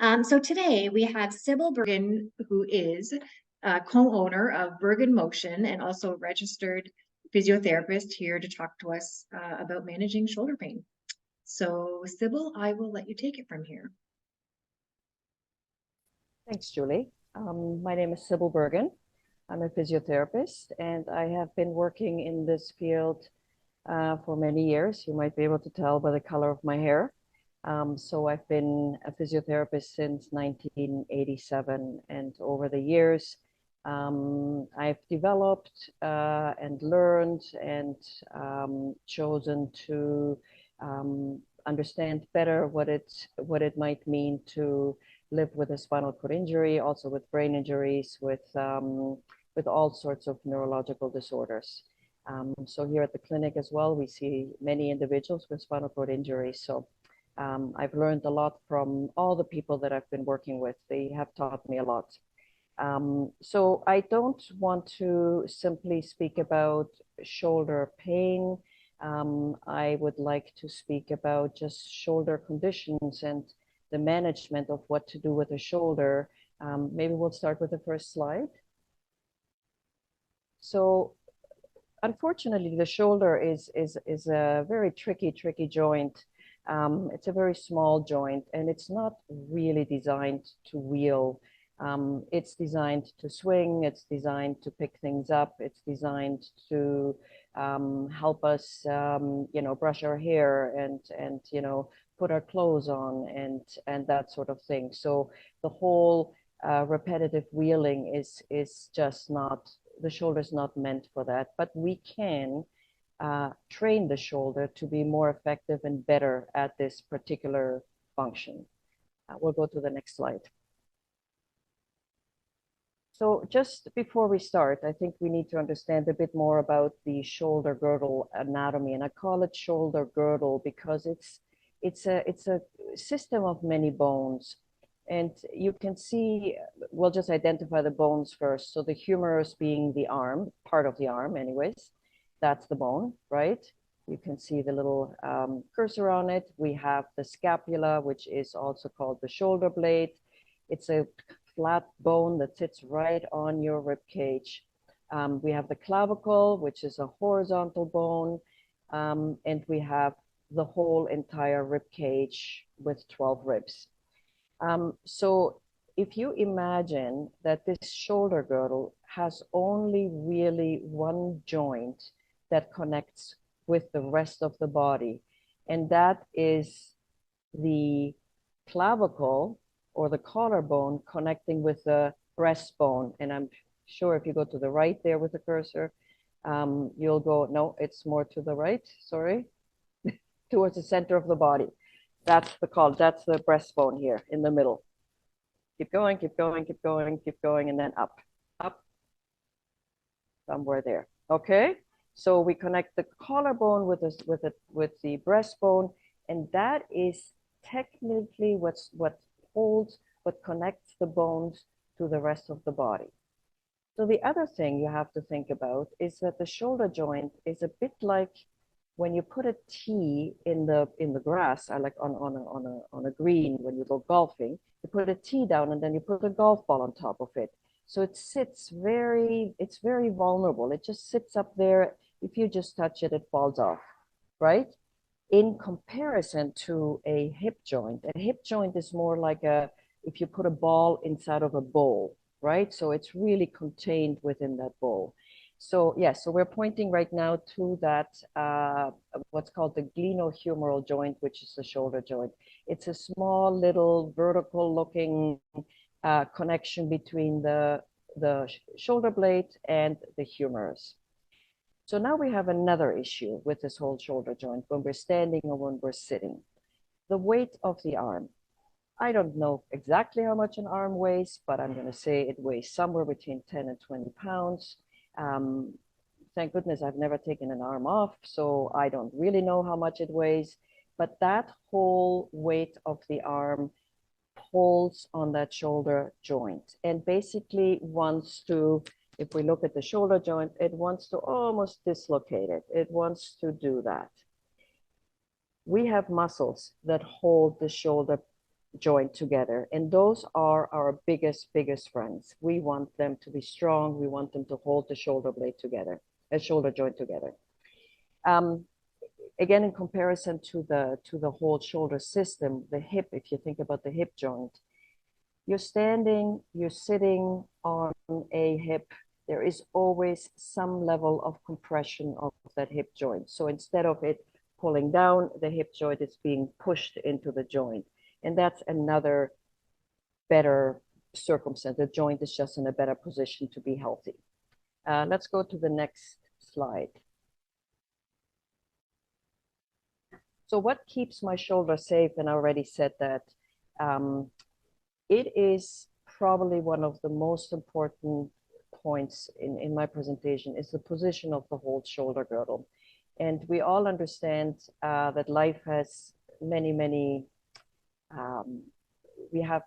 So today we have Sybil Bergen, who is co-owner of Bergen Motion and also a registered physiotherapist here to talk to us about managing shoulder pain. So Sybil, I will let you take it from here. Thanks, Julie. My name is Sybil Bergen. I'm a physiotherapist, and I have been working in this field for many years. You might be able to tell by the color of my hair. So I've been a physiotherapist since 1987, and over the years, I've developed and learned and chosen to understand better what it might mean to live with a spinal cord injury, also with brain injuries, with all sorts of neurological disorders. So here at the clinic as well, we see many individuals with spinal cord injuries. So I've learned a lot from all the people that I've been working with. They have taught me a lot. So I don't want to simply speak about shoulder pain. I would like to speak about just shoulder conditions and the management of what to do with the shoulder. Maybe we'll start with the first slide. So unfortunately, the shoulder is a very tricky joint. It's a very small joint, and it's not really designed to wheel. It's designed to swing. It's designed to pick things up. It's designed to help us, brush our hair and put our clothes on and that sort of thing. So the whole repetitive wheeling is just not, the shoulder is not meant for that, but we can train the shoulder to be more effective and better at this particular function. We'll go to the next slide. So just before we start, I think we need to understand a bit more about the shoulder girdle anatomy, and I call it shoulder girdle because it's a system of many bones. And you can see, we'll just identify the bones first. So the humerus being the arm, part of the arm anyways, that's the bone, right? You can see the little cursor on it. We have the scapula, which is also called the shoulder blade. It's a flat bone that sits right on your rib cage. We have the clavicle, which is a horizontal bone. And we have the whole entire rib cage with 12 ribs. So if you imagine that this shoulder girdle has only really one joint that connects with the rest of the body, and that is the clavicle or the collarbone connecting with the breastbone. And I'm sure if you go to the right there with the cursor, you'll go, no, it's more to the right, sorry, towards the center of the body. That's the breastbone here in the middle. Keep going, keep going, keep going, keep going, and then up, somewhere there. Okay, so we connect the collarbone with the breastbone, and that is technically what connects the bones to the rest of the body. So the other thing you have to think about is that the shoulder joint is a bit like when you put a tee in the grass, like on a green when you go golfing, you put a tee down and then you put a golf ball on top of it. So it's very vulnerable. It just sits up there. If you just touch it, it falls off, right? In comparison to a hip joint is more like if you put a ball inside of a bowl, right? So it's really contained within that bowl. So yes, so we're pointing right now to that, what's called the glenohumeral joint, which is the shoulder joint. It's a small little vertical looking connection between the shoulder blade and the humerus. So now we have another issue with this whole shoulder joint when we're standing or when we're sitting. The weight of the arm. I don't know exactly how much an arm weighs, but I'm going to say it weighs somewhere between 10 and 20 pounds. Thank goodness I've never taken an arm off, so I don't really know how much it weighs, but that whole weight of the arm pulls on that shoulder joint and basically wants to, if we look at the shoulder joint, it wants to almost dislocate it. It wants to do that. We have muscles that hold the shoulder joint together. And those are our biggest friends. We want them to be strong. We want them to hold the shoulder blade together, a shoulder joint together. Again, in comparison to the whole shoulder system, the hip, if you think about the hip joint, you're standing, you're sitting on a hip, there is always some level of compression of that hip joint. So instead of it pulling down, the hip joint is being pushed into the joint. And that's another better circumstance. The joint is just in a better position to be healthy. Let's go to the next slide. So what keeps my shoulder safe? And I already said that it is probably one of the most important points in my presentation is the position of the whole shoulder girdle. And we all understand that life has many, we have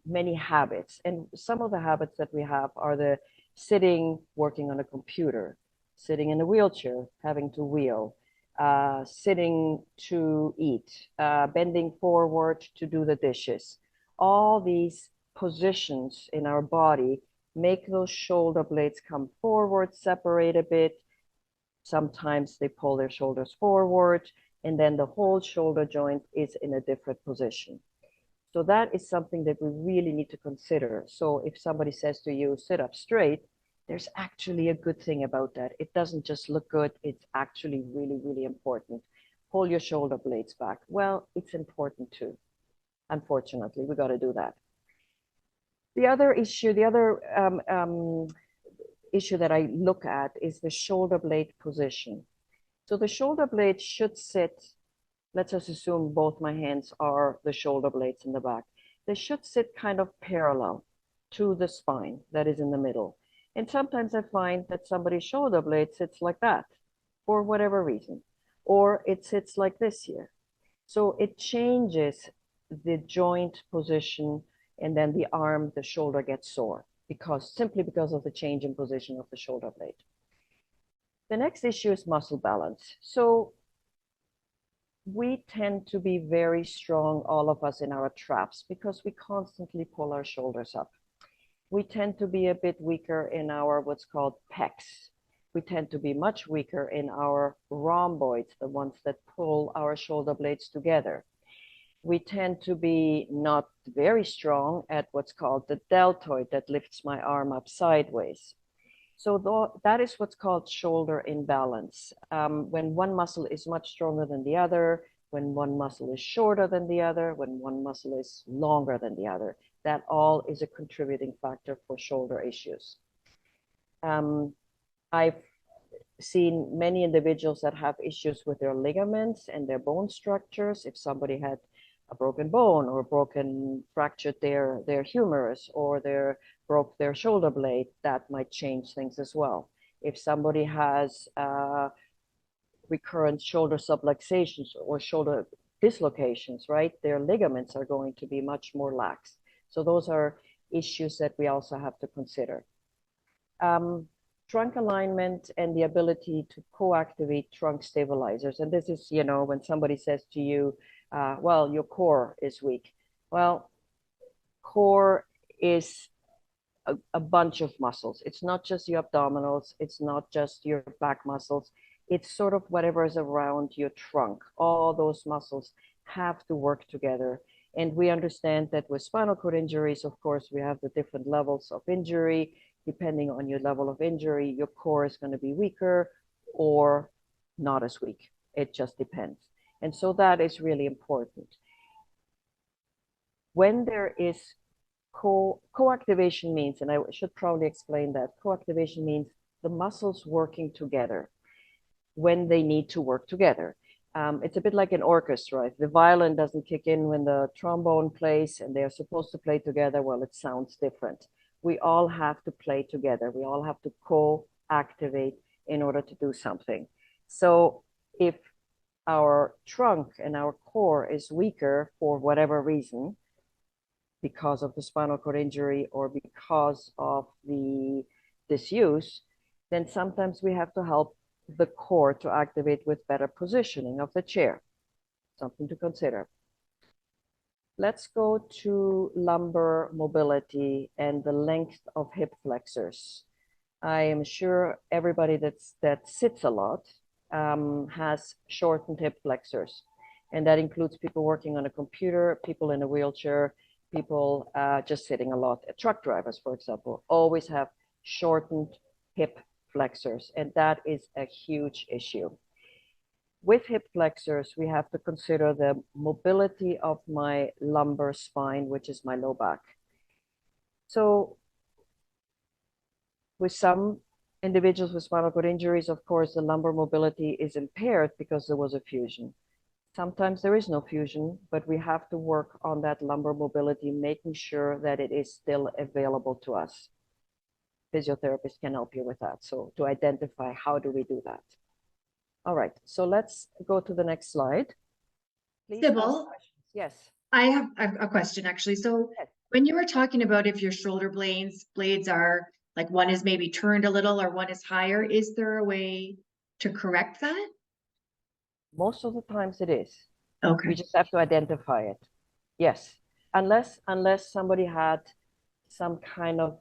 many habits. And some of the habits that we have are the sitting, working on a computer, sitting in a wheelchair, having to wheel, sitting to eat, bending forward to do the dishes. All these positions in our body make those shoulder blades come forward, separate a bit. Sometimes they pull their shoulders forward, and then the whole shoulder joint is in a different position. So that is something that we really need to consider. So if somebody says to you, sit up straight, there's actually a good thing about that. It doesn't just look good, it's actually really important. Pull your shoulder blades back. Well, it's important too. Unfortunately, we got to do that. The other issue, issue that I look at is the shoulder blade position. So the shoulder blade should sit, let's just assume both my hands are the shoulder blades in the back. They should sit kind of parallel to the spine that is in the middle. And sometimes I find that somebody's shoulder blade sits like that for whatever reason, or it sits like this here. So it changes the joint position, and then the arm, the shoulder gets sore simply because of the change in position of the shoulder blade. The next issue is muscle balance. So we tend to be very strong, all of us, in our traps because we constantly pull our shoulders up. We tend to be a bit weaker in our what's called pecs. We tend to be much weaker in our rhomboids, the ones that pull our shoulder blades together. We tend to be not very strong at what's called the deltoid that lifts my arm up sideways. So that is what's called shoulder imbalance. When one muscle is much stronger than the other, when one muscle is shorter than the other, when one muscle is longer than the other, that all is a contributing factor for shoulder issues. I've seen many individuals that have issues with their ligaments and their bone structures. If somebody had a broken bone or fractured their humerus, or broke their shoulder blade, that might change things as well. If somebody has recurrent shoulder subluxations or shoulder dislocations, right, their ligaments are going to be much more lax. So those are issues that we also have to consider. Trunk alignment and the ability to co-activate trunk stabilizers. And this is, when somebody says to you, well, your core is weak. Well, core is a bunch of muscles. It's not just your abdominals. It's not just your back muscles. It's sort of whatever is around your trunk. All those muscles have to work together. And we understand that with spinal cord injuries, of course, we have the different levels of injury. Depending on your level of injury, your core is going to be weaker or not as weak. It just depends. And so that is really important. When there is co-activation means, and I should probably explain that, co-activation means the muscles working together when they need to work together. It's a bit like an orchestra. If the violin doesn't kick in when the trombone plays and they're supposed to play together, well, it sounds different. We all have to play together. We all have to co-activate in order to do something. So if our trunk and our core is weaker for whatever reason, because of the spinal cord injury or because of the disuse, then sometimes we have to help the core to activate with better positioning of the chair. Something to consider. Let's go to lumbar mobility and the length of hip flexors. I am sure everybody that sits a lot has shortened hip flexors. And that includes people working on a computer, people in a wheelchair, people just sitting a lot. Truck drivers, for example, always have shortened hip flexors. And that is a huge issue. With hip flexors, we have to consider the mobility of my lumbar spine, which is my low back. So with some individuals with spinal cord injuries, of course, the lumbar mobility is impaired because there was a fusion. Sometimes there is no fusion, but we have to work on that lumbar mobility, making sure that it is still available to us. Physiotherapists can help you with that. So to identify, how do we do that? All right, so let's go to the next slide. Please ask Sybil, questions. Yes. I have a question actually. So Yes. when you were talking about if your shoulder blades are like one is maybe turned a little or one is higher, is there a way to correct that? Most of the times it is. Okay. We just have to identify it. Yes, unless somebody had some kind of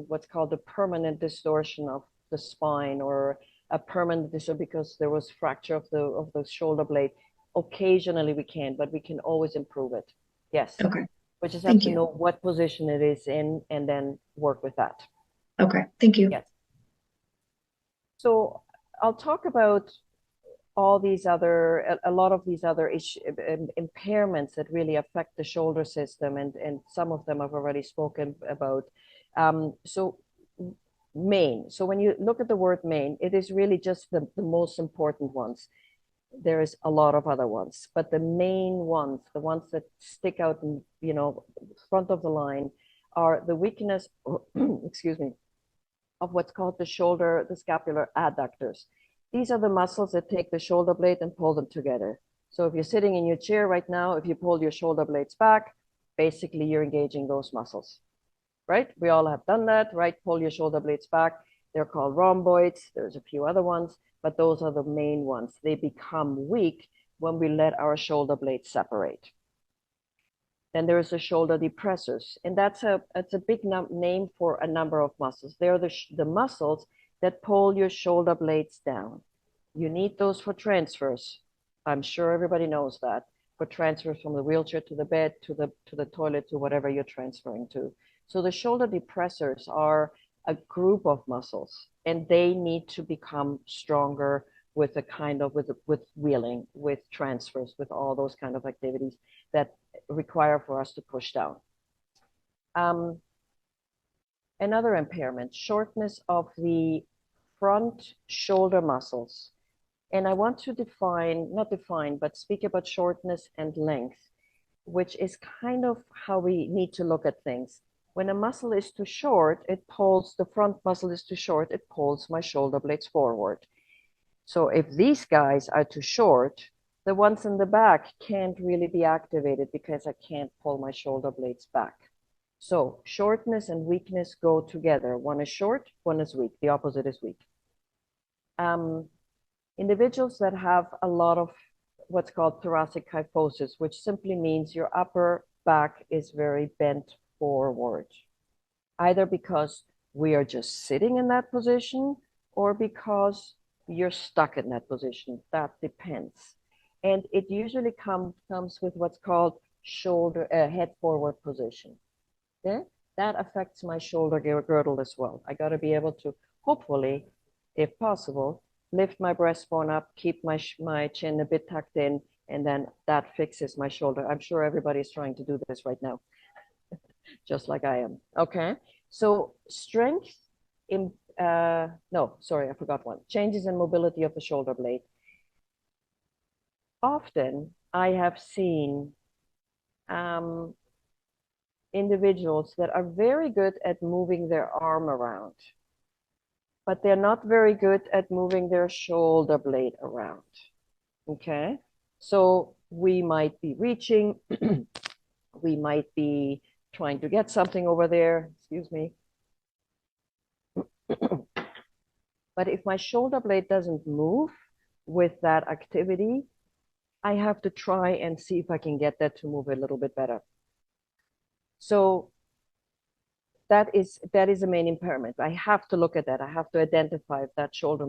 what's called a permanent distortion of the spine, or a permanent distortion because there was fracture of the shoulder blade. Occasionally we can, but we can always improve it. Yes. Okay. We just have Thank to you. know what position it is in and then work with that. Okay. Thank you. Yes. So I'll talk about all these other, a lot of these other impairments that really affect the shoulder system, and some of them I've already spoken about. So main. So when you look at the word main, it is really just the most important ones. There is a lot of other ones, but the main ones, the ones that stick out in, front of the line, are the weakness, excuse me, of what's called the shoulder, the scapular adductors. These are the muscles that take the shoulder blade and pull them together. So if you're sitting in your chair right now, if you pull your shoulder blades back, basically you're engaging those muscles, right? We all have done that, right? Pull your shoulder blades back. They're called rhomboids. There's a few other ones, but those are the main ones. They become weak when we let our shoulder blades separate. Then there's the shoulder depressors, and that's a big name for a number of muscles. They're the muscles that pull your shoulder blades down. You need those for transfers. I'm sure everybody knows that, for transfers from the wheelchair to the bed, to the toilet, to whatever you're transferring to. So the shoulder depressors are a group of muscles, and they need to become stronger with a kind of with wheeling, with transfers, with all those kind of activities that require for us to push down. Another impairment, shortness of the front shoulder muscles. And I want to not define, but speak about shortness and length, which is kind of how we need to look at things. When a muscle is too short, it pulls, the front muscle is too short, it pulls my shoulder blades forward. So if these guys are too short, the ones in the back can't really be activated because I can't pull my shoulder blades back. So shortness and weakness go together. One is short, one is weak. The opposite is weak. Individuals that have a lot of what's called thoracic kyphosis, which simply means your upper back is very bent forward, either because we are just sitting in that position or because you're stuck in that position. That depends. And it usually comes with what's called shoulder, head forward position. Okay? That affects my shoulder girdle as well. I got to be able to, hopefully, if possible, lift my breastbone up, keep my chin a bit tucked in, and then that fixes my shoulder. I'm sure everybody's trying to do this right now, just like I am. Okay, so strength in, no, sorry, I forgot one. Changes in mobility of the shoulder blade. Often I have seen individuals that are very good at moving their arm around, but they're not very good at moving their shoulder blade around. Okay, so we might be reaching, we might be trying to get something over there, excuse me. But if my shoulder blade doesn't move with that activity, I have to try and see if I can get that to move a little bit better. So that is a main impairment. I have to look at that. I have to identify if that shoulder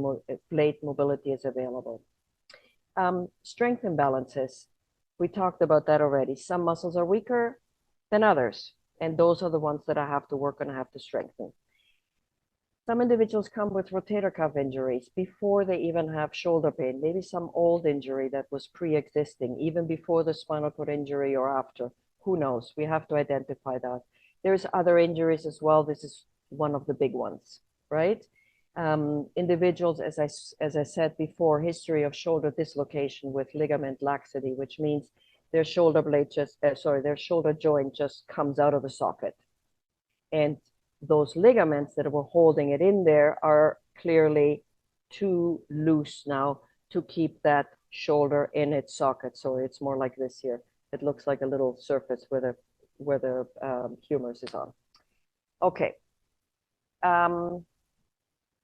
blade mobility is available. Strength imbalances. We talked about that already. Some muscles are weaker than others, and those are the ones that I have to work on, I have to strengthen. Some individuals come with rotator cuff injuries before they even have shoulder pain, maybe some old injury that was pre-existing, even before the spinal cord injury or after. Who knows? We have to identify that. There's other injuries as well. This is one of the big ones, right? Individuals, as I said before, history of shoulder dislocation with ligament laxity, which means their shoulder blade their shoulder joint just comes out of the socket. And those ligaments that were holding it in there are clearly too loose now to keep that shoulder in its socket. So it's more like this here. It looks like a little surface where the humerus is on. Okay.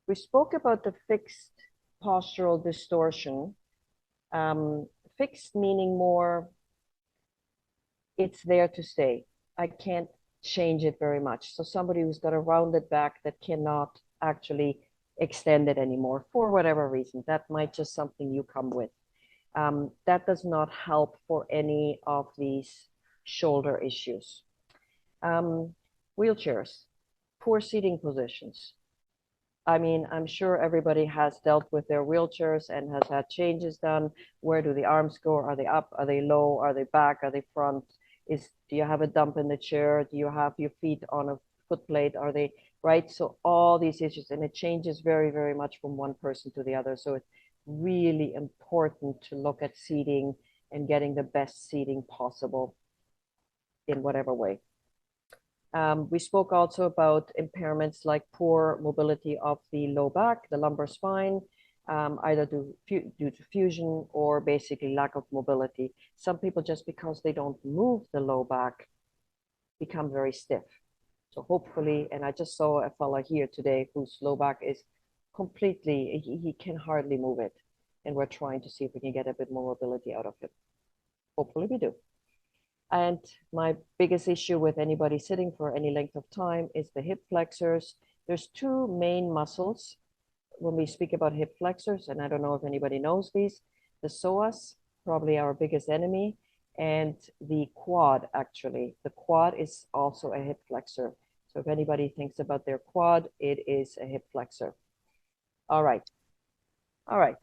We spoke about the fixed postural distortion. Fixed meaning more, it's there to stay. I can't change it very much. So somebody who's got a rounded back that cannot actually extend it anymore for whatever reason, that might just something you come with. That does not help for any of these shoulder issues. Wheelchairs, poor seating positions. I mean, I'm sure everybody has dealt with their wheelchairs and has had changes done. Where do the arms go? Are they up? Are they low? Are they back? Are they front? Do you have a dump in the chair? Do you have your feet on a foot plate? Are they right? So all these issues, and it changes very, very much from one person to the other. So it's really important to look at seating and getting the best seating possible in whatever way. We spoke also about impairments like poor mobility of the low back, the lumbar spine, either due to fusion or basically lack of mobility. Some people, just because they don't move the low back, become very stiff. So hopefully, and I just saw a fella here today whose low back is completely, he can hardly move it. And we're trying to see if we can get a bit more mobility out of him. Hopefully we do. And my biggest issue with anybody sitting for any length of time is the hip flexors. There's two main muscles when we speak about hip flexors, and I don't know if anybody knows these. The psoas, probably our biggest enemy, and the quad, actually. The quad is also a hip flexor. So if anybody thinks about their quad, it is a hip flexor. All right. All right.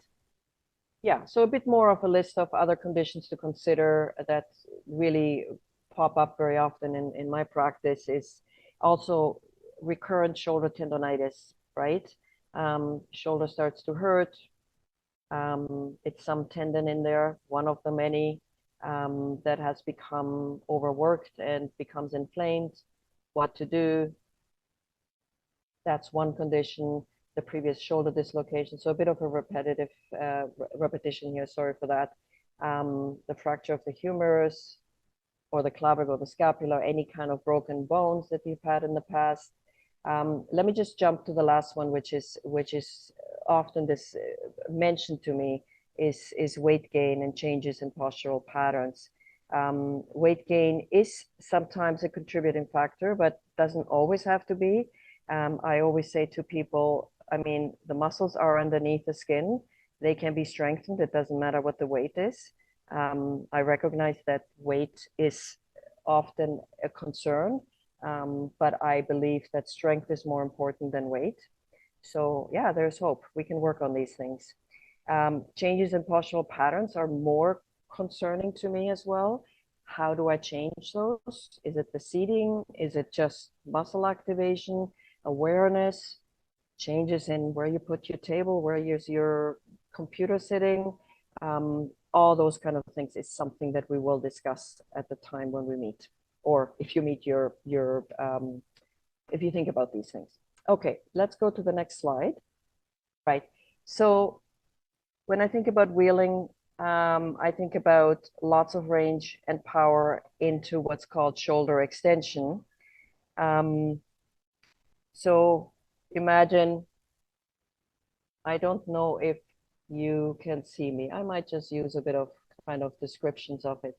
Yeah, so a bit more of a list of other conditions to consider that really pop up very often in my practice is also recurrent shoulder tendonitis, right? Shoulder starts to hurt. It's some tendon in there, one of the many that has become overworked and becomes inflamed. What to do? That's one condition. The previous shoulder dislocation. So a bit of a repetitive repetition here. Sorry for that. The fracture of the humerus or the clavicle, the scapula, any kind of broken bones that you've had in the past. Let me just jump to the last one, which is often this mentioned to me is weight gain and changes in postural patterns. Weight gain is sometimes a contributing factor, but doesn't always have to be. I always say to people, I mean, the muscles are underneath the skin. They can be strengthened. It doesn't matter what the weight is. I recognize that weight is often a concern, but I believe that strength is more important than weight. So yeah, there's hope. We can work on these things. Changes in postural patterns are more concerning to me as well. How do I change those? Is it the seating? Is it just muscle activation, awareness? Changes in where you put your table, where is your computer sitting, all those kind of things is something that we will discuss at the time when we meet, or if you meet if you think about these things. Okay, let's go to the next slide. Right. So when I think about wheeling, I think about lots of range and power into what's called shoulder extension. So imagine, I don't know if you can see me. I might just use a bit of kind of descriptions of it.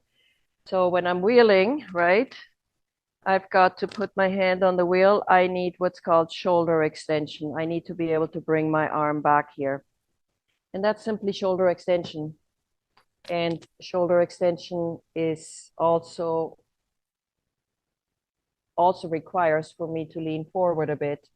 So when I'm wheeling, right, I've got to put my hand on the wheel. I need what's called shoulder extension. I need to be able to bring my arm back here. And that's simply shoulder extension. And shoulder extension is also requires for me to lean forward a bit.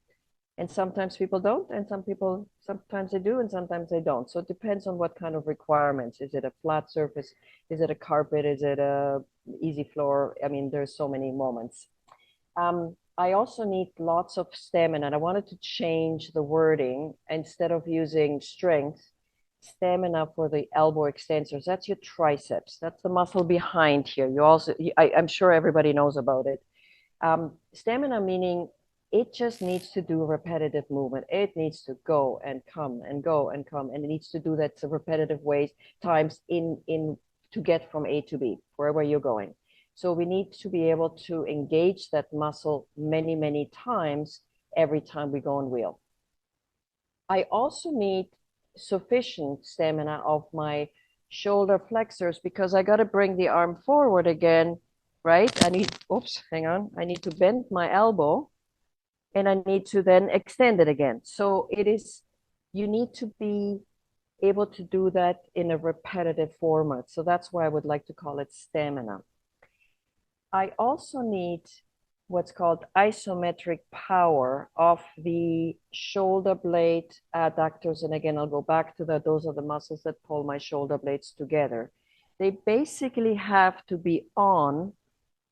And sometimes people don't, and sometimes they do, and sometimes they don't. So it depends on what kind of requirements. Is it a flat surface? Is it a carpet? Is it a easy floor? I mean, there's so many moments. I also need lots of stamina. And I wanted to change the wording instead of using strength, stamina for the elbow extensors. That's your triceps. That's the muscle behind here. I'm sure everybody knows about it. Stamina meaning it just needs to do repetitive movement. It needs to go and come and go and come, and it needs to do that repetitive ways times in to get from A to B, wherever you're going. So we need to be able to engage that muscle many, many times every time we go and wheel. I also need sufficient stamina of my shoulder flexors because I got to bring the arm forward again, right? Hang on. I need to bend my elbow and I need to then extend it again. So you need to be able to do that in a repetitive format. So that's why I would like to call it stamina. I also need what's called isometric power of the shoulder blade adductors. And again, I'll go back to that. Those are the muscles that pull my shoulder blades together. They basically have to be on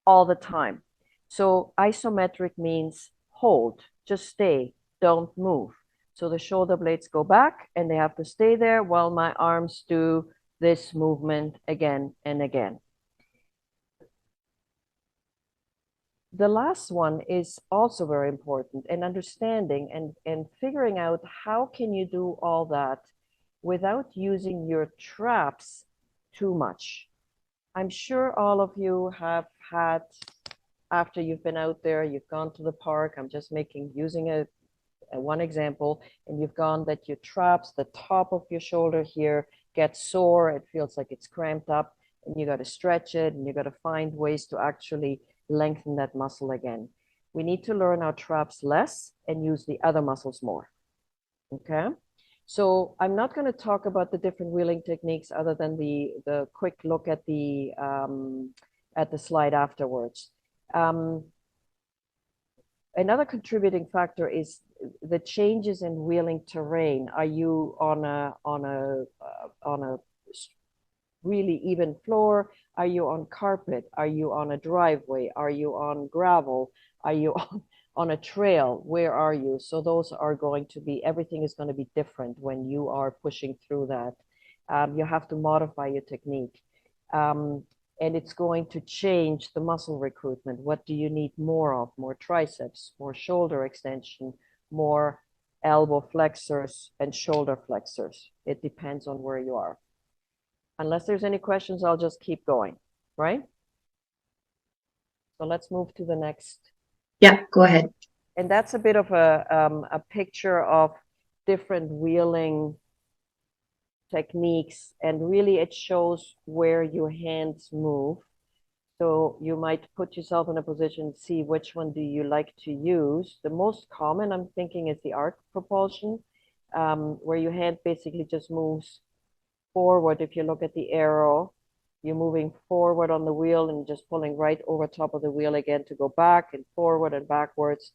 all the time. So isometric means hold, just stay, don't move. So the shoulder blades go back and they have to stay there while my arms do this movement again and again. The last one is also very important, and understanding and figuring out how can you do all that without using your traps too much. I'm sure all of you have had, after you've been out there, you've gone to the park, I'm just using a one example, and you've gone that your traps, the top of your shoulder here gets sore, it feels like it's cramped up, and you got to stretch it, and you got to find ways to actually lengthen that muscle again. We need to learn our traps less and use the other muscles more. Okay. So I'm not going to talk about the different wheeling techniques other than the quick look at the slide afterwards. Another contributing factor is the changes in wheeling terrain. Are you on a really even floor? Are you on carpet? Are you on a driveway? Are you on gravel? Are you on a trail? Where are you? So those are going to be, everything is going to be different when you are pushing through that. You have to modify your technique. And it's going to change the muscle recruitment. What do you need more of? More triceps, more shoulder extension, more elbow flexors and shoulder flexors. It depends on where you are. Unless there's any questions, I'll just keep going, right? So let's move to the next. Yeah, go ahead. And that's a bit of a picture of different wheeling techniques, and really it shows where your hands move. So you might put yourself in a position to see which one do you like to use. The most common, I'm thinking, is the arc propulsion, where your hand basically just moves forward. If you look at the arrow, you're moving forward on the wheel and just pulling right over top of the wheel again to go back and forward and backwards.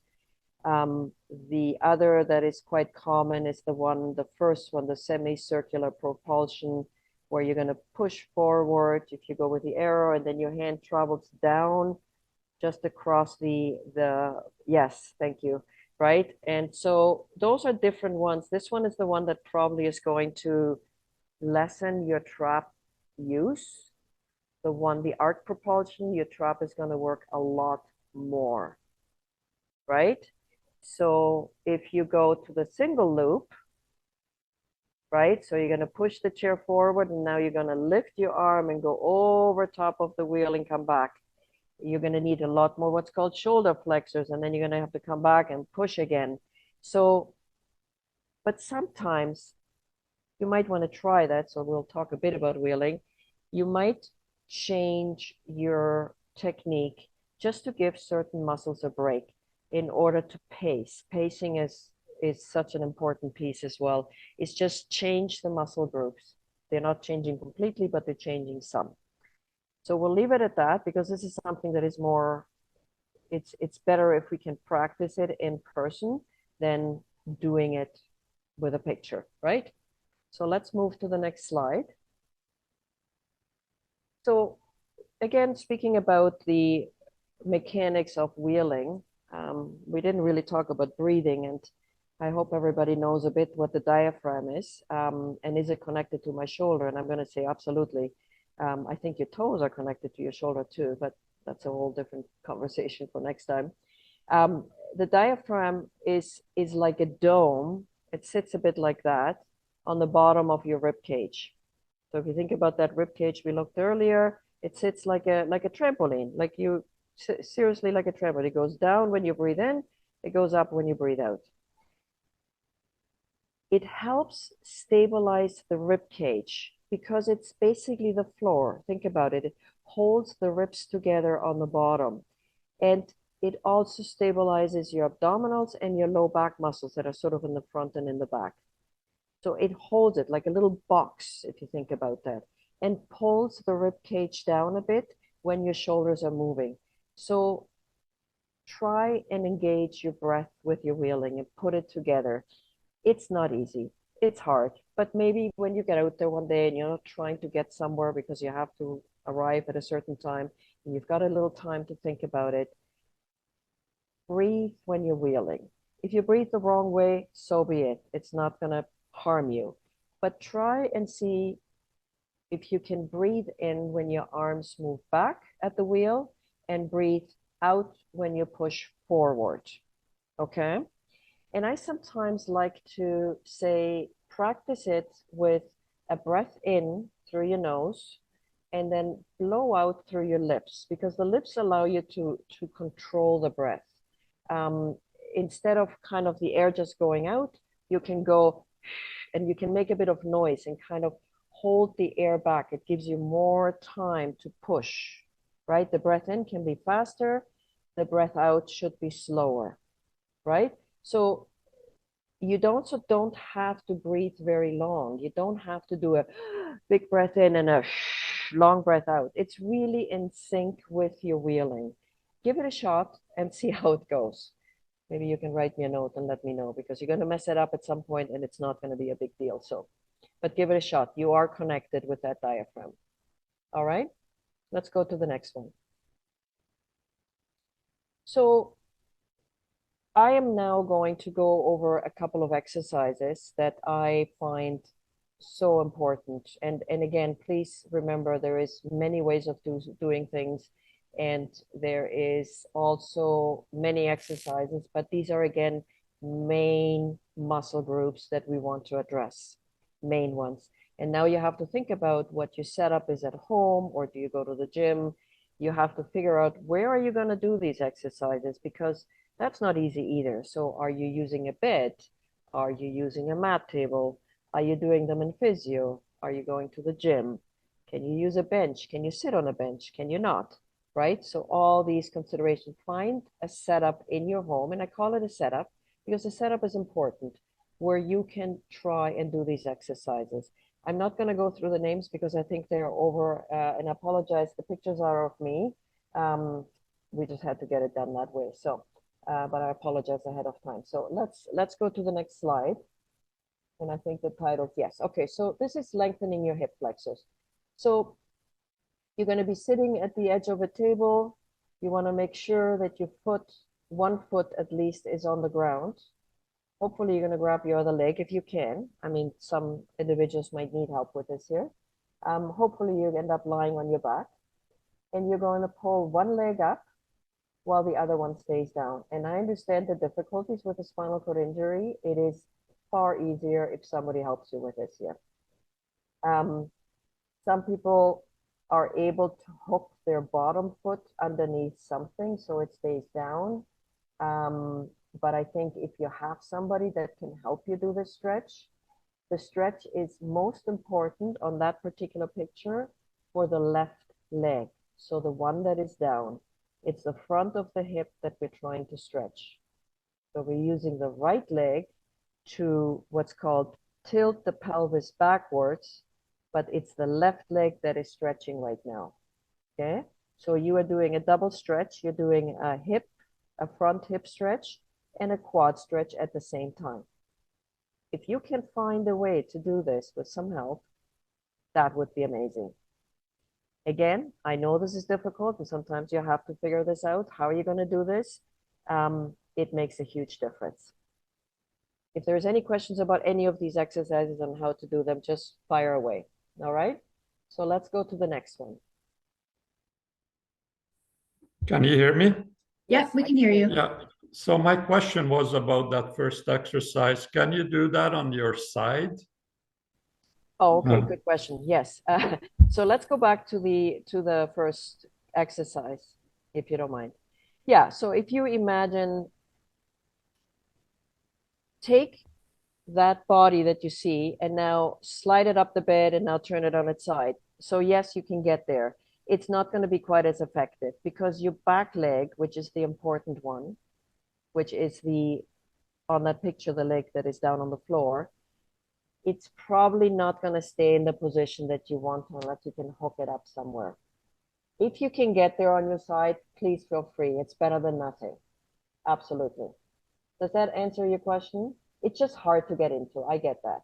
The other that is quite common is the first one, the semicircular propulsion, where you're going to push forward if you go with the arrow, and then your hand travels down just across yes, thank you, right? And so those are different ones. This one is the one that probably is going to lessen your trap use. The arc propulsion, your trap is going to work a lot more, right? So if you go to the single loop, right? So you're going to push the chair forward, and now you're going to lift your arm and go over top of the wheel and come back. You're going to need a lot more what's called shoulder flexors, and then you're going to have to come back and push again. So, but sometimes you might want to try that. So we'll talk a bit about wheeling. You might change your technique just to give certain muscles a break in order to pace. Pacing is such an important piece as well. It's just change the muscle groups. They're not changing completely, but they're changing some. So we'll leave it at that because this is something that is more, it's better if we can practice it in person than doing it with a picture, right? So let's move to the next slide. So again, speaking about the mechanics of wheeling, we didn't really talk about breathing, and I hope everybody knows a bit what the diaphragm is, and is it connected to my shoulder? And I'm going to say absolutely. I think your toes are connected to your shoulder too, but that's a whole different conversation for next time. The diaphragm is like a dome. It sits a bit like that on the bottom of your rib cage. So if you think about that rib cage we looked earlier, it sits like a trampoline, like you seriously like a trampoline. It goes down when you breathe in, it goes up when you breathe out. It helps stabilize the rib cage because it's basically the floor. Think about it. It holds the ribs together on the bottom. And it also stabilizes your abdominals and your low back muscles that are sort of in the front and in the back. So it holds it like a little box, if you think about that, and pulls the rib cage down a bit when your shoulders are moving. So try and engage your breath with your wheeling and put it together. It's not easy. It's hard, but maybe when you get out there one day and you're not trying to get somewhere because you have to arrive at a certain time and you've got a little time to think about it, breathe when you're wheeling. If you breathe the wrong way, so be it. It's not going to harm you. But try and see if you can breathe in when your arms move back at the wheel and breathe out when you push forward. Okay? And I sometimes like to say, practice it with a breath in through your nose and then blow out through your lips because the lips allow you to control the breath. Instead of kind of the air just going out, you can go and you can make a bit of noise and kind of hold the air back. It gives you more time to push, right? The breath in can be faster. The breath out should be slower, right? So you don't have to breathe very long. You don't have to do a big breath in and a long breath out. It's really in sync with your wheeling. Give it a shot and see how it goes. Maybe you can write me a note and let me know because you're going to mess it up at some point and it's not going to be a big deal. So, but give it a shot. You are connected with that diaphragm. All right, let's go to the next one. So I am now going to go over a couple of exercises that I find so important. And again, please remember there is many ways of doing things. And there is also many exercises, but these are again main muscle groups that we want to address, main ones. And now you have to think about what your setup is at home, or do you go to the gym? You have to figure out where are you going to do these exercises because that's not easy either. So are you using a bed? Are you using a mat table? Are you doing them in physio? Are you going to the gym? Can you use a bench? Can you sit on a bench? Can you not? Right? So all these considerations, find a setup in your home, and I call it a setup because the setup is important, where you can try and do these exercises. I'm not going to go through the names because I think they're over, and I apologize. The pictures are of me. We just had to get it done that way. So, but I apologize ahead of time. So let's go to the next slide. And I think the title, yes. Okay, so this is lengthening your hip flexors. So you're going to be sitting at the edge of a table. You want to make sure that your foot, one foot at least, is on the ground. Hopefully you're going to grab your other leg if you can. I mean, some individuals might need help with this here. Hopefully you end up lying on your back. And you're going to pull one leg up while the other one stays down. And I understand the difficulties with a spinal cord injury. It is far easier if somebody helps you with this here. Some people are able to hook their bottom foot underneath something so it stays down. But I think if you have somebody that can help you do this stretch, the stretch is most important on that particular picture for the left leg. So the one that is down. It's the front of the hip that we're trying to stretch. So we're using the right leg to what's called tilt the pelvis backwards, but it's the left leg that is stretching right now. Okay? So you are doing a double stretch. You're doing a front hip stretch, and a quad stretch at the same time. If you can find a way to do this with some help, that would be amazing. Again, I know this is difficult, and sometimes you have to figure this out. How are you going to do this? It makes a huge difference. If there's any questions about any of these exercises and how to do them, just fire away. All right? So let's go to the next one. Can you hear me? Yeah, we can hear you. Yeah. So my question was about that first exercise. Can you do that on your side? Oh, okay, good question. Yes. So let's go back to the first exercise, if you don't mind. Yeah, so if you imagine, take that body that you see and now slide it up the bed and now turn it on its side. So yes, you can get there. It's not going to be quite as effective because your back leg, which is the important one, which is on that picture, the leg that is down on the floor, it's probably not going to stay in the position that you want unless you can hook it up somewhere. If you can get there on your side, please feel free. It's better than nothing. Absolutely. Does that answer your question? It's just hard to get into. I get that.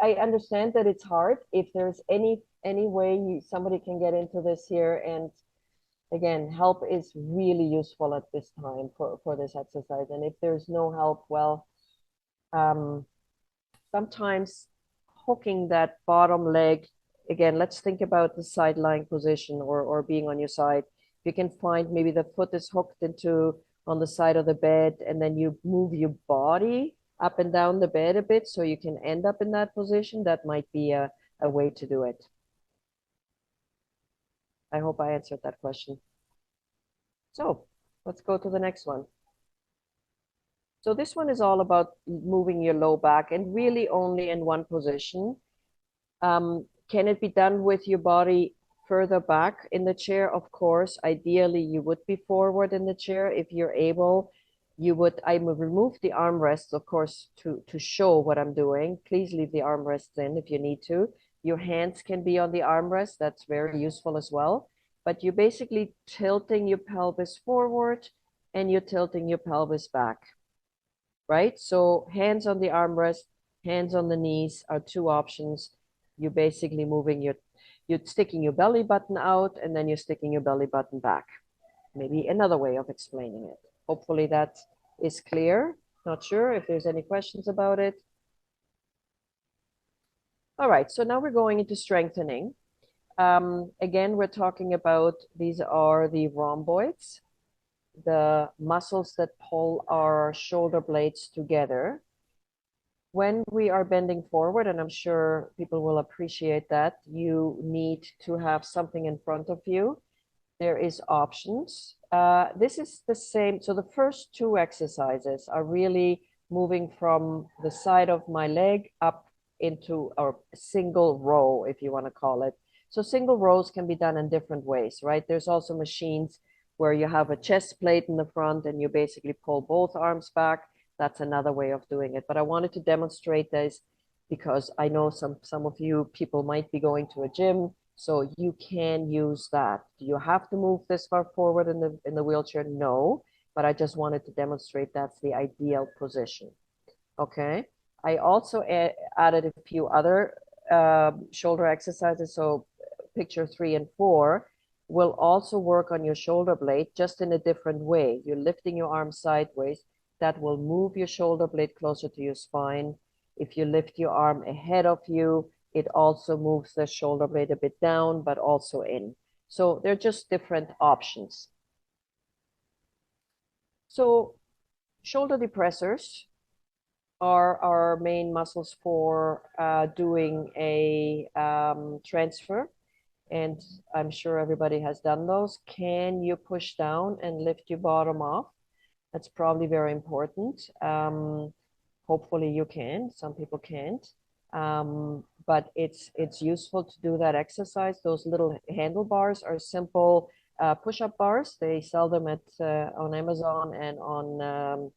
I understand that it's hard. If there's any way somebody can get into this here, and again, help is really useful at this time for this exercise. And if there's no help, well, sometimes hooking that bottom leg, again, let's think about the side lying position or being on your side. You can find maybe the foot is hooked into on the side of the bed, and then you move your body up and down the bed a bit so you can end up in that position. That might be a way to do it. I hope I answered that question. So let's go to the next one. So this one is all about moving your low back and really only in one position. Can it be done with your body further back in the chair? Of course, ideally you would be forward in the chair. If you're able, I would remove the armrests, of course, to show what I'm doing. Please leave the armrests in if you need to. Your hands can be on the armrest. That's very useful as well. But you're basically tilting your pelvis forward and you're tilting your pelvis back, right? So hands on the armrest, hands on the knees are two options. You're basically you're sticking your belly button out and then you're sticking your belly button back. Maybe another way of explaining it. Hopefully that is clear. Not sure if there's any questions about it. All right, so now we're going into strengthening. Again, we're talking about, these are the rhomboids, the muscles that pull our shoulder blades together. When we are bending forward, and I'm sure people will appreciate that, you need to have something in front of you. There is options. This is the same. So the first two exercises are really moving from the side of my leg up into a single row, if you want to call it. So single rows can be done in different ways, right? There's also machines where you have a chest plate in the front and you basically pull both arms back. That's another way of doing it. But I wanted to demonstrate this because I know some of you people might be going to a gym, so you can use that. Do you have to move this far forward in the wheelchair? No, but I just wanted to demonstrate that's the ideal position. Okay. I also added a few other shoulder exercises. So picture 3 and 4 will also work on your shoulder blade, just in a different way. You're lifting your arm sideways. That will move your shoulder blade closer to your spine. If you lift your arm ahead of you, it also moves the shoulder blade a bit down, but also in. So they're just different options. So shoulder depressors are our main muscles for doing a transfer. And I'm sure everybody has done those. Can you push down and lift your bottom off? That's probably very important. Hopefully you can. Some people can't. But it's useful to do that exercise. Those little handlebars are simple push-up bars. They sell them at on Amazon and on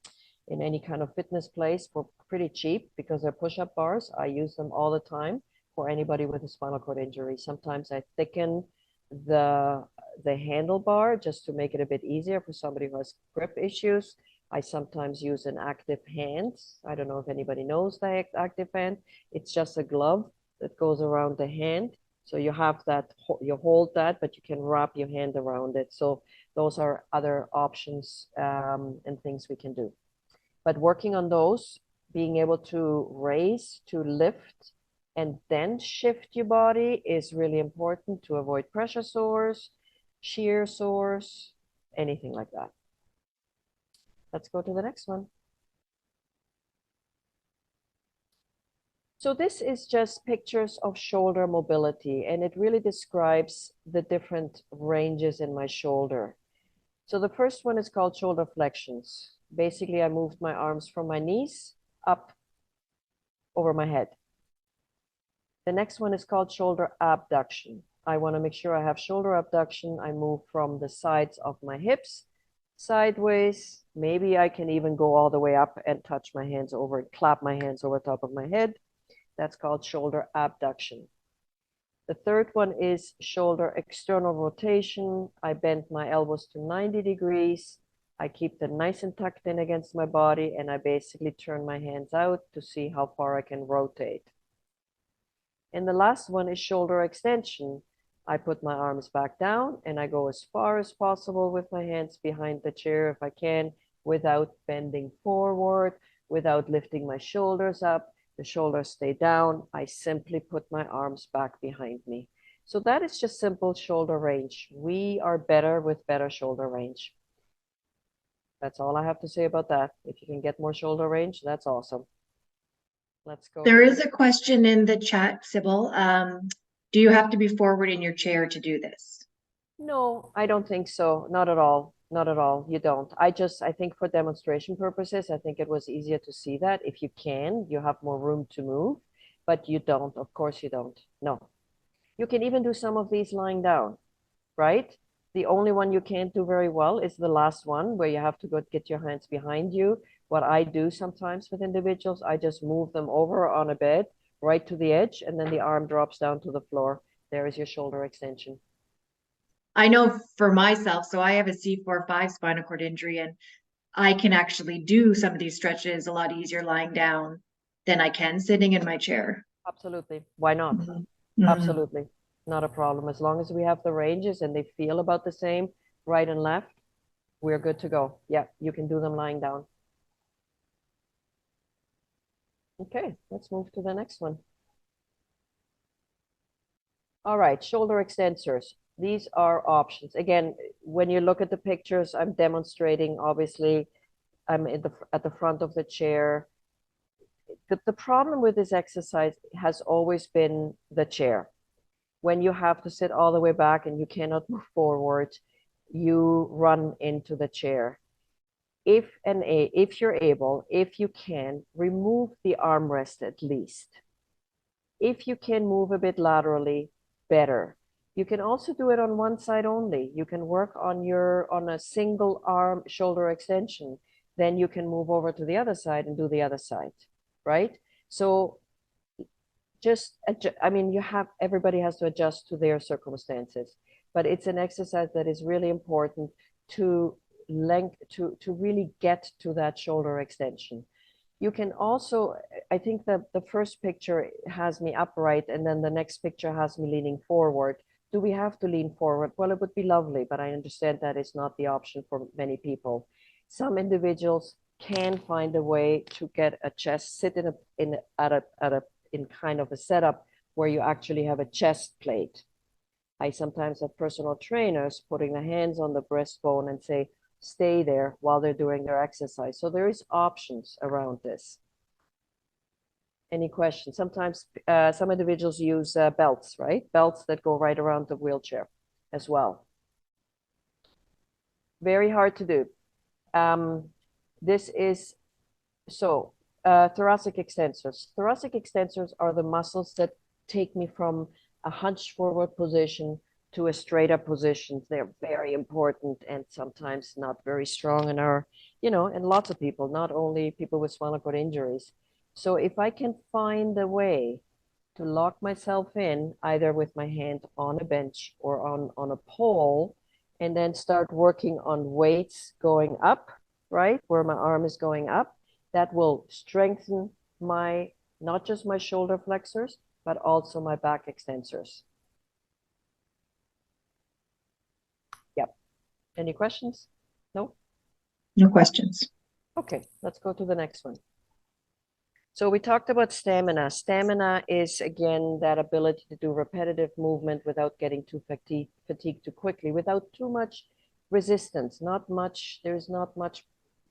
in any kind of fitness place for pretty cheap because they're push-up bars. I use them all the time for anybody with a spinal cord injury. Sometimes I thicken the handlebar just to make it a bit easier for somebody who has grip issues. I sometimes use an active hand. I don't know if anybody knows the active hand. It's just a glove that goes around the hand. So you have that, you hold that, but you can wrap your hand around it. So those are other options and things we can do. But working on those, being able to raise, to lift, and then shift your body is really important to avoid pressure sores, shear sores, anything like that. Let's go to the next one. So this is just pictures of shoulder mobility, and it really describes the different ranges in my shoulder. So the first one is called shoulder flexions. Basically, I moved my arms from my knees up over my head. The next one is called shoulder abduction. I want to make sure I have shoulder abduction. I move from the sides of my hips sideways. Maybe I can even go all the way up and touch my hands over and clap my hands over top of my head. That's called shoulder abduction. The third one is shoulder external rotation. I bend my elbows to 90 degrees. I keep them nice and tucked in against my body, and I basically turn my hands out to see how far I can rotate. And the last one is shoulder extension. I put my arms back down and I go as far as possible with my hands behind the chair if I can, without bending forward, without lifting my shoulders up. The shoulders stay down. I simply put my arms back behind me. So that is just simple shoulder range. We are better with better shoulder range. That's all I have to say about that. If you can get more shoulder range, that's awesome. Let's go. There is a question in the chat, Sybil. Do you have to be forward in your chair to do this? No, I don't think so. Not at all. Not at all. You don't. I think for demonstration purposes, I think it was easier to see that. If you can, you have more room to move, but you don't. Of course you don't. No. You can even do some of these lying down, right? The only one you can't do very well is the last one where you have to go get your hands behind you. What I do sometimes with individuals, I just move them over on a bed right to the edge, and then the arm drops down to the floor. There is your shoulder extension. I know for myself, so I have a C4-5 spinal cord injury, and I can actually do some of these stretches a lot easier lying down than I can sitting in my chair. Absolutely. Why not? Mm-hmm. Absolutely. Not a problem. As long as we have the ranges and they feel about the same, right and left, we're good to go. Yeah, you can do them lying down. Okay, let's move to the next one. All right, shoulder extensors. These are options. Again, when you look at the pictures, I'm demonstrating, obviously, I'm at the front of the chair. The problem with this exercise has always been the chair. When you have to sit all the way back and you cannot move forward, you run into the chair. If you're able, if you can, remove the armrest at least. If you can move a bit laterally, better. You can also do it on one side only. You can work on a single arm shoulder extension. Then you can move over to the other side and do the other side, right? So everybody has to adjust to their circumstances, but it's an exercise that is really important to really get to that shoulder extension. You can also, I think that the first picture has me upright and then the next picture has me leaning forward. Do we have to lean forward? Well, it would be lovely, but I understand that is not the option for many people. Some individuals can find a way to get a chest, sit in kind of a setup where you actually have a chest plate. I sometimes have personal trainers putting their hands on the breastbone and say, stay there while they're doing their exercise. So there is options around this. Any questions? Sometimes some individuals use belts, right? Belts that go right around the wheelchair as well. Very hard to do. Thoracic extensors. Thoracic extensors are the muscles that take me from a hunched forward position to a straight up position. They're very important and sometimes not very strong in our, and lots of people, not only people with spinal cord injuries. So if I can find a way to lock myself in, either with my hand on a bench or on a pole, and then start working on weights going up, right, where my arm is going up, that will strengthen my, not just my shoulder flexors, but also my back extensors. Yep. Any questions? No? No questions. Okay, let's go to the next one. So we talked about stamina. Stamina is, again, that ability to do repetitive movement without getting too fatigued too quickly, without too much resistance. Not much, there's not much.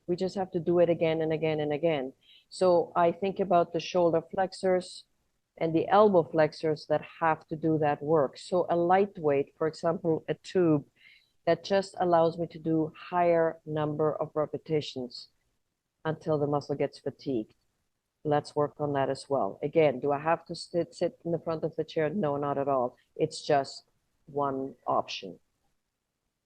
We just have to do it again and again and again. So I think about the shoulder flexors and the elbow flexors that have to do that work. So a lightweight, for example, a tube that just allows me to do higher number of repetitions until the muscle gets fatigued. Let's work on that as well. Again, do I have to sit in the front of the chair? No, not at all. It's just one option.